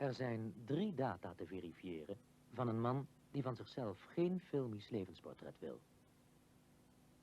Er zijn 3 data te verifiëren van een man die van zichzelf geen filmisch levensportret wil.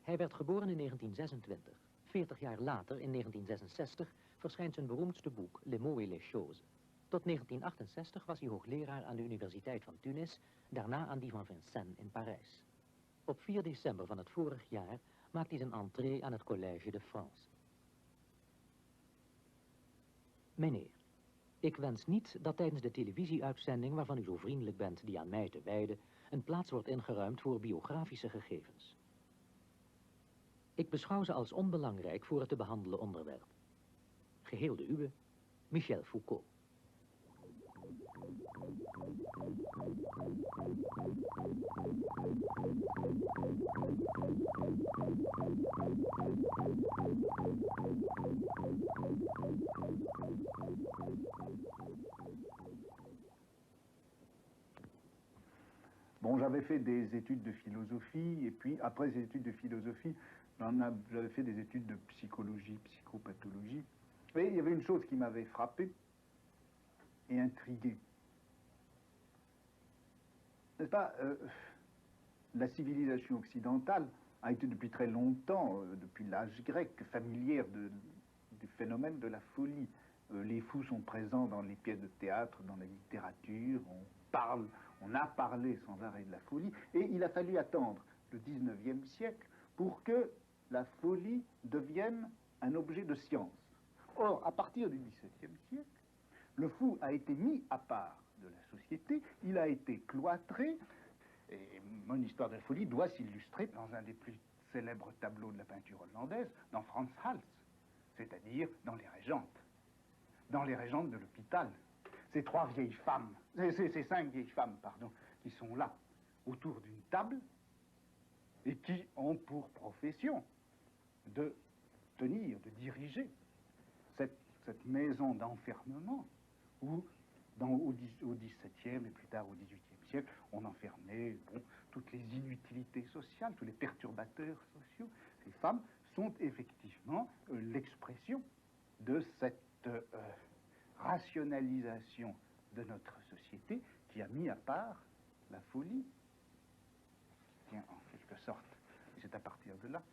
Hij werd geboren in 1926. 40 jaar later, in 1966, verschijnt zijn beroemdste boek Les mots et les choses. Tot 1968 was hij hoogleraar aan de Universiteit van Tunis, daarna aan die van Vincennes in Parijs. Op 4 december van het vorig jaar maakt hij zijn entree aan het Collège de France. Meneer, ik wens niet dat tijdens de televisieuitzending waarvan u zo vriendelijk bent die aan mij te wijden, een plaats wordt ingeruimd voor biografische gegevens. Ik beschouw ze als onbelangrijk voor het te behandelen onderwerp. Geheel de uwe, Michel Foucault. Bon, j'avais fait des études de philosophie, et puis après ces études de philosophie, j'avais fait des études de psychologie, psychopathologie. Et il y avait une chose qui m'avait frappé et intrigué. N'est-ce pas, la civilisation occidentale a été depuis très longtemps, depuis l'âge grec, familière du phénomène de la folie. Les fous sont présents dans les pièces de théâtre, dans la littérature, on a parlé sans arrêt de la folie, et il a fallu attendre le 19e siècle pour que la folie devienne un objet de science. Or, à partir du XVIIe siècle, le fou a été mis à part de la société, il a été cloîtré, et mon histoire de la folie doit s'illustrer dans un des plus célèbres tableaux de la peinture hollandaise, dans Frans Hals, c'est-à-dire dans Les Régentes de l'hôpital. Ces 5 vieilles femmes, pardon, qui sont là, autour d'une table, et qui ont pour profession de tenir, de diriger cette maison d'enfermement, où au XVIIe et plus tard au XVIIIe siècle, on enfermait toutes les inutilités sociales, tous les perturbateurs sociaux. Ces femmes sont effectivement l'expression de cette rationalisation de notre société qui a mis à part la folie. Tiens, en quelque sorte, c'est à partir de là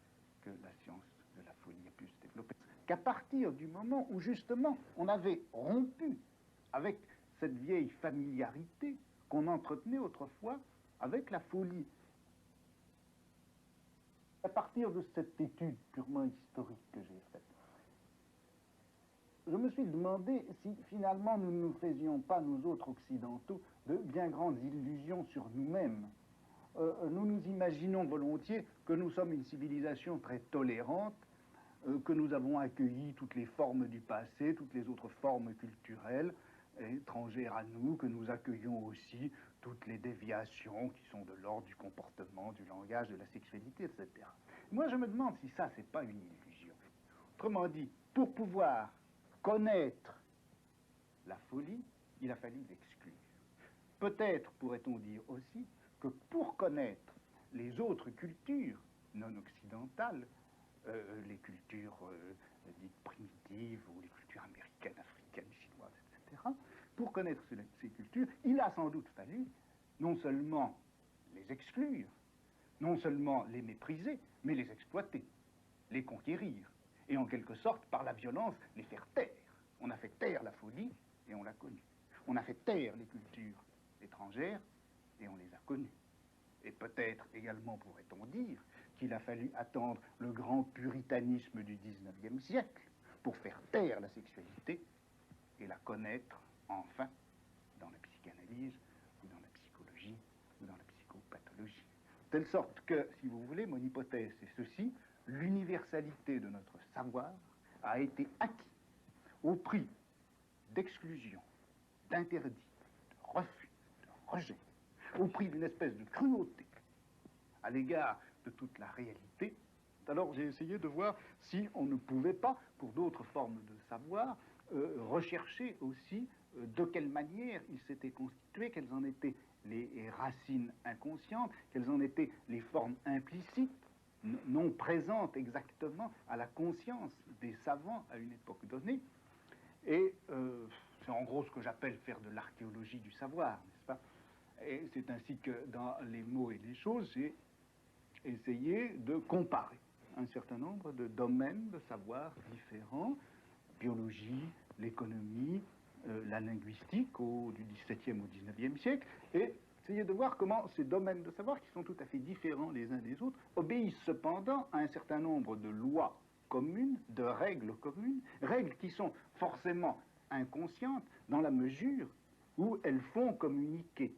que la science de la folie a pu se développer. Qu'à partir du moment où justement on avait rompu avec cette vieille familiarité qu'on entretenait autrefois avec la folie. À partir de cette étude purement historique que j'ai faite, je me suis demandé si finalement nous ne nous faisions pas, nous autres occidentaux, de bien grandes illusions sur nous-mêmes. Nous nous imaginons volontiers que nous sommes une civilisation très tolérante, que nous avons accueilli toutes les formes du passé, toutes les autres formes culturelles étrangères à nous, que nous accueillons aussi toutes les déviations qui sont de l'ordre du comportement, du langage, de la sexualité, etc. Moi, je me demande si ça, c'est pas une illusion. Autrement dit, pour pouvoir connaître la folie, il a fallu l'exclure. Peut-être pourrait-on dire aussi que pour connaître les autres cultures non occidentales, les cultures dites primitives ou les cultures américaines, africaines, chinoises, etc., pour connaître ces cultures, il a sans doute fallu non seulement les exclure, non seulement les mépriser, mais les exploiter, les conquérir, et en quelque sorte, par la violence, les faire taire. On a fait taire la folie, et on l'a connue. On a fait taire les cultures étrangères, et on les a connues. Et peut-être également pourrait-on dire qu'il a fallu attendre le grand puritanisme du XIXe siècle pour faire taire la sexualité et la connaître enfin dans la psychanalyse, ou dans la psychologie, ou dans la psychopathologie. De telle sorte que, si vous voulez, mon hypothèse c'est ceci: l'universalité de notre savoir a été acquise au prix d'exclusion, d'interdit, de refus, de rejet, au prix d'une espèce de cruauté à l'égard de toute la réalité. Alors j'ai essayé de voir si on ne pouvait pas, pour d'autres formes de savoir, rechercher aussi de quelle manière il s'était constitué, quelles en étaient les racines inconscientes, quelles en étaient les formes implicites, non présentes exactement à la conscience des savants à une époque donnée. Et c'est en gros ce que j'appelle faire de l'archéologie du savoir, n'est-ce pas? Et c'est ainsi que dans les mots et les choses, j'ai essayé de comparer un certain nombre de domaines de savoir différents, biologie, l'économie, la linguistique du XVIIe au XIXe siècle, et essayer de voir comment ces domaines de savoir, qui sont tout à fait différents les uns des autres, obéissent cependant à un certain nombre de lois communes, de règles communes, règles qui sont forcément inconscientes dans la mesure où elles font communiquer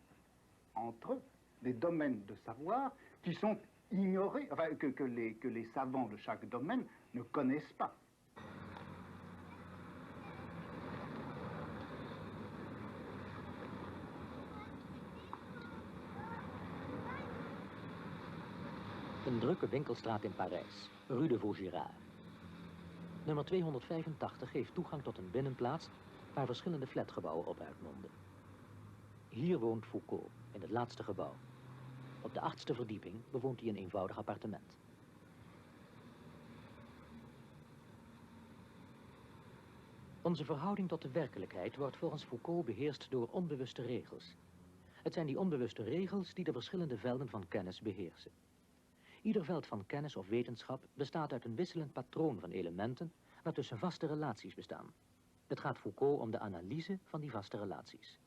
entre eux des domaines de savoir qui sont ignorés, enfin, que les savants de chaque domaine ne connaissent pas. Een drukke winkelstraat in Parijs, Rue de Vaugirard. Nummer 285 geeft toegang tot een binnenplaats waar verschillende flatgebouwen op uitmonden. Hier woont Foucault, in het laatste gebouw. Op de 8e verdieping bewoont hij een eenvoudig appartement. Onze verhouding tot de werkelijkheid wordt volgens Foucault beheerst door onbewuste regels. Het zijn die onbewuste regels die de verschillende velden van kennis beheersen. Ieder veld van kennis of wetenschap bestaat uit een wisselend patroon van elementen waartussen vaste relaties bestaan. Het gaat Foucault om de analyse van die vaste relaties.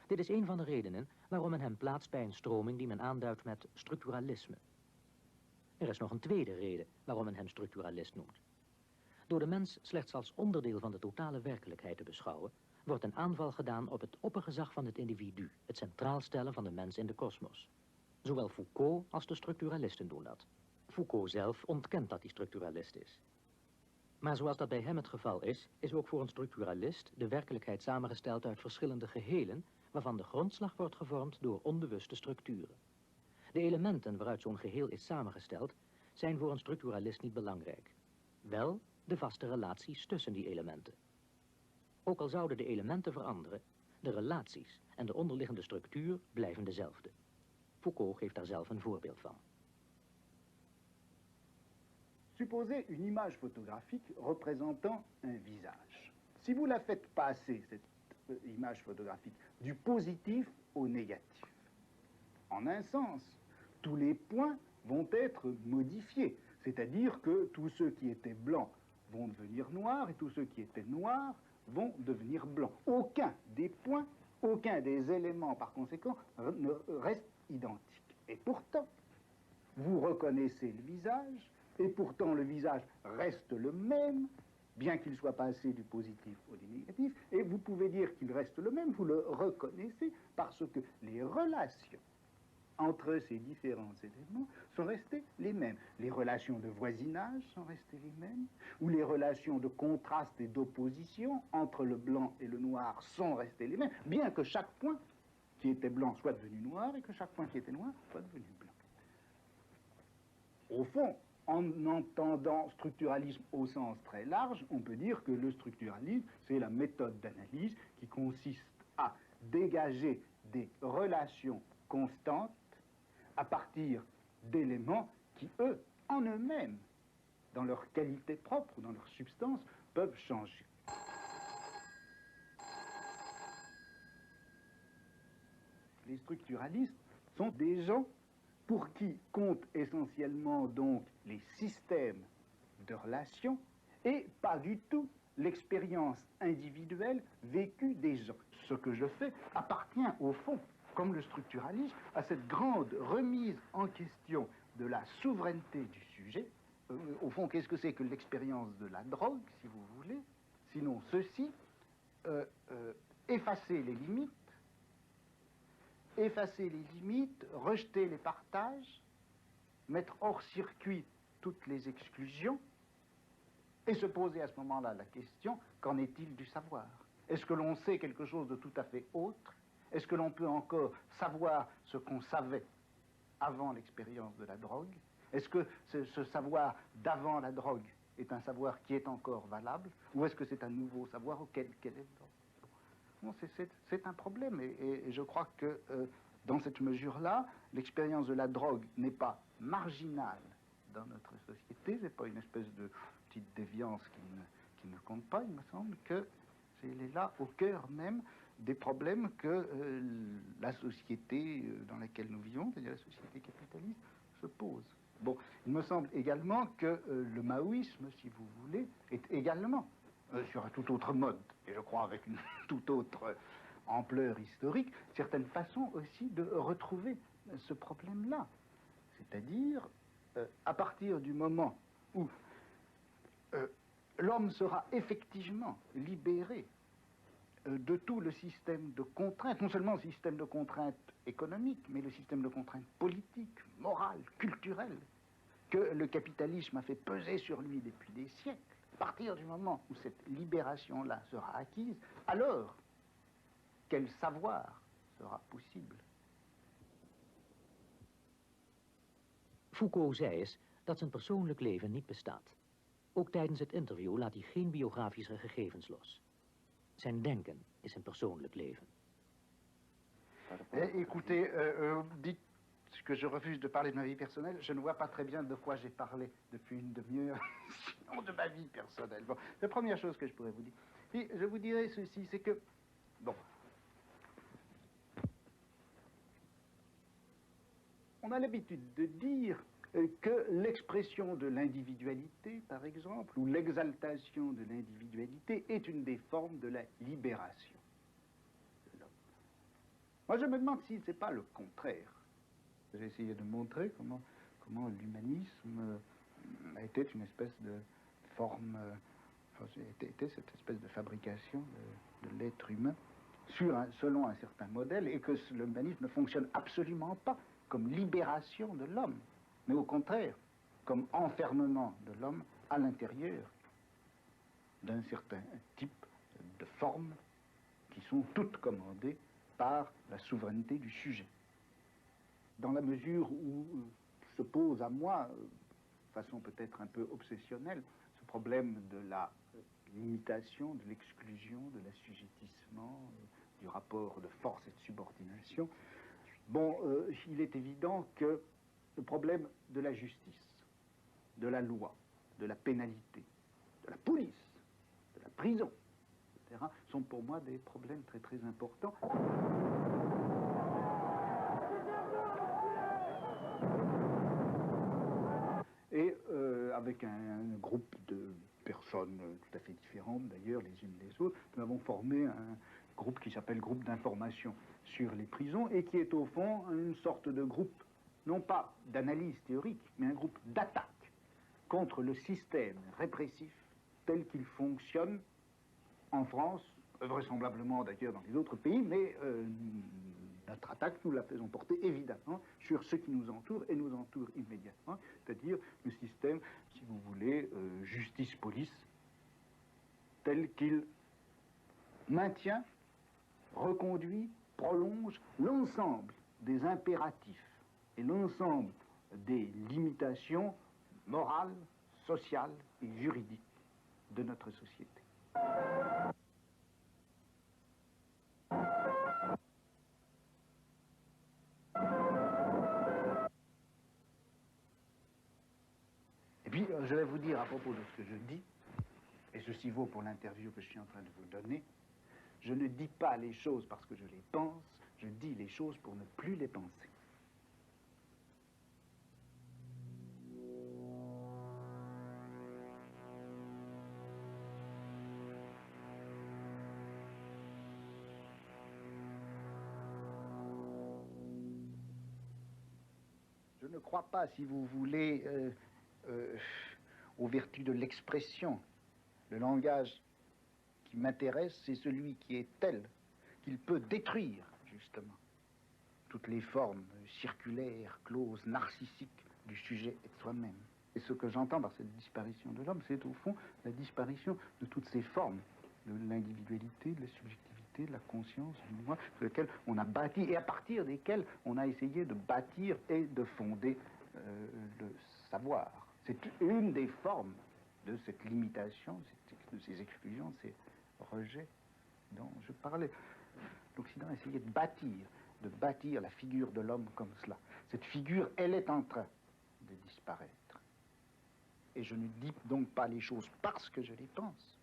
Dit is een van de redenen waarom men hem plaatst bij een stroming die men aanduidt met structuralisme. Er is nog een tweede reden waarom men hem structuralist noemt. Door de mens slechts als onderdeel van de totale werkelijkheid te beschouwen, wordt een aanval gedaan op het oppergezag van het individu, het centraal stellen van de mens in de kosmos. Zowel Foucault als de structuralisten doen dat. Foucault zelf ontkent dat hij structuralist is. Maar zoals dat bij hem het geval is ook voor een structuralist de werkelijkheid samengesteld uit verschillende gehelen, waarvan de grondslag wordt gevormd door onbewuste structuren. De elementen waaruit zo'n geheel is samengesteld, zijn voor een structuralist niet belangrijk. Wel de vaste relaties tussen die elementen. Ook al zouden de elementen veranderen, de relaties en de onderliggende structuur blijven dezelfde. Foucault geeft daar zelf een voorbeeld van. Supposez une image photographique représentant un visage. Si vous la faites passer, cette image photographique, du positif au négatif, en un sens, tous les points vont être modifiés. C'est-à-dire que tous ceux qui étaient blancs vont devenir noirs et tous ceux qui étaient noirs vont devenir blancs. Aucun des points, aucun des éléments par conséquent ne reste identique. Et pourtant, vous reconnaissez le visage, et pourtant le visage reste le même, bien qu'il soit passé du positif au négatif, et vous pouvez dire qu'il reste le même, vous le reconnaissez parce que les relations entre ces différents éléments sont restées les mêmes. Les relations de voisinage sont restées les mêmes, ou les relations de contraste et d'opposition entre le blanc et le noir sont restées les mêmes, bien que chaque point qui était blanc soit devenu noir et que chaque point qui était noir soit devenu blanc. Au fond, en entendant structuralisme au sens très large, on peut dire que le structuralisme, c'est la méthode d'analyse qui consiste à dégager des relations constantes à partir d'éléments qui, eux, en eux-mêmes, dans leur qualité propre, dans leur substance, peuvent changer. Les structuralistes sont des gens pour qui comptent essentiellement donc les systèmes de relations et pas du tout l'expérience individuelle vécue des gens. Ce que je fais appartient au fond, comme le structuralisme, à cette grande remise en question de la souveraineté du sujet. Au fond, qu'est-ce que c'est que l'expérience de la drogue, si vous voulez? Sinon ceci, effacer les limites, rejeter les partages, mettre hors circuit toutes les exclusions, et se poser à ce moment-là la question, qu'en est-il du savoir? Est-ce que l'on sait quelque chose de tout à fait autre? Est-ce que l'on peut encore savoir ce qu'on savait avant l'expérience de la drogue? Est-ce que ce savoir d'avant la drogue est un savoir qui est encore valable? Ou est-ce que c'est un nouveau savoir auquel est le drogue? Bon, c'est un problème, et je crois que dans cette mesure-là, l'expérience de la drogue n'est pas marginale dans notre société, c'est pas une espèce de petite déviance qui ne compte pas, il me semble que Elle est là au cœur même des problèmes que la société dans laquelle nous vivons, c'est-à-dire la société capitaliste, se pose. Bon, il me semble également que le maoïsme, si vous voulez, est également sur un tout autre mode, et je crois avec une toute autre ampleur historique, certaines façons aussi de retrouver ce problème-là. C'est-à-dire, à partir du moment où l'homme sera effectivement libéré de tout le système de contraintes, non seulement le système de contraintes économiques, mais le système de contraintes politiques, morales, culturelles, que le capitalisme a fait peser sur lui depuis des siècles. À partir du moment où cette libération-là sera acquise, alors quel savoir sera possible? Foucault zei eens dat zijn persoonlijk leven niet bestaat. Ook tijdens het interview laat hij geen biografische gegevens los. Zijn denken is zijn persoonlijk leven. Écoutez, dites que je refuse de parler de ma vie personnelle. Je ne vois pas très bien de quoi j'ai parlé depuis une demi-heure, sinon de ma vie personnelle. Bon, la première chose que je pourrais vous dire. Puis, je vous dirais ceci, c'est que, bon, on a l'habitude de dire que l'expression de l'individualité, par exemple, ou l'exaltation de l'individualité est une des formes de la libération de l'homme. Moi, je me demande si ce n'est pas le contraire. J'ai essayé de montrer comment l'humanisme était une espèce de forme, était cette espèce de fabrication de l'être humain selon un certain modèle, et que l'humanisme ne fonctionne absolument pas comme libération de l'homme, mais au contraire, comme enfermement de l'homme à l'intérieur d'un certain type de formes qui sont toutes commandées par la souveraineté du sujet. Dans la mesure où se pose à moi, de façon peut-être un peu obsessionnelle, ce problème de la limitation, de l'exclusion, de l'assujettissement, du rapport de force et de subordination, bon, il est évident que le problème de la justice, de la loi, de la pénalité, de la police, de la prison, etc., sont pour moi des problèmes très très importants. Et avec un groupe de personnes tout à fait différentes, d'ailleurs, les unes des autres, nous avons formé un groupe qui s'appelle Groupe d'information sur les prisons, et qui est au fond une sorte de groupe, non pas d'analyse théorique, mais un groupe d'attaque contre le système répressif tel qu'il fonctionne en France, vraisemblablement d'ailleurs dans les autres pays, mais notre attaque, nous la faisons porter évidemment sur ce qui nous entoure et nous entoure immédiatement, c'est-à-dire le système, si vous voulez, justice-police, tel qu'il maintient, reconduit, prolonge l'ensemble des impératifs et l'ensemble des limitations morales, sociales et juridiques de notre société. Et puis, je vais vous dire à propos de ce que je dis, et ceci vaut pour l'interview que je suis en train de vous donner, je ne dis pas les choses parce que je les pense, je dis les choses pour ne plus les penser. Je ne crois pas, si vous voulez, aux vertus de l'expression. Le langage qui m'intéresse, c'est celui qui est tel qu'il peut détruire, justement, toutes les formes circulaires, closes, narcissiques du sujet et de soi-même. Et ce que j'entends par cette disparition de l'homme, c'est au fond la disparition de toutes ces formes, de l'individualité, de la subjectivité, de la conscience, du moi, sur lesquelles on a bâti, et à partir desquelles on a essayé de bâtir et de fonder le savoir. C'est une des formes de cette limitation, de ces exclusions, de ces rejets dont je parlais. L'Occident a essayé de bâtir la figure de l'homme comme cela. Cette figure, elle est en train de disparaître. Et je ne dis donc pas les choses parce que je les pense.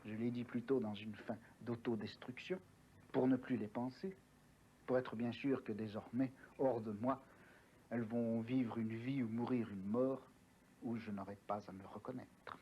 je l'ai dit plus tôt, dans une fin d'autodestruction, pour ne plus les penser, pour être bien sûr que désormais, hors de moi, elles vont vivre une vie ou mourir une mort où je n'aurai pas à me reconnaître.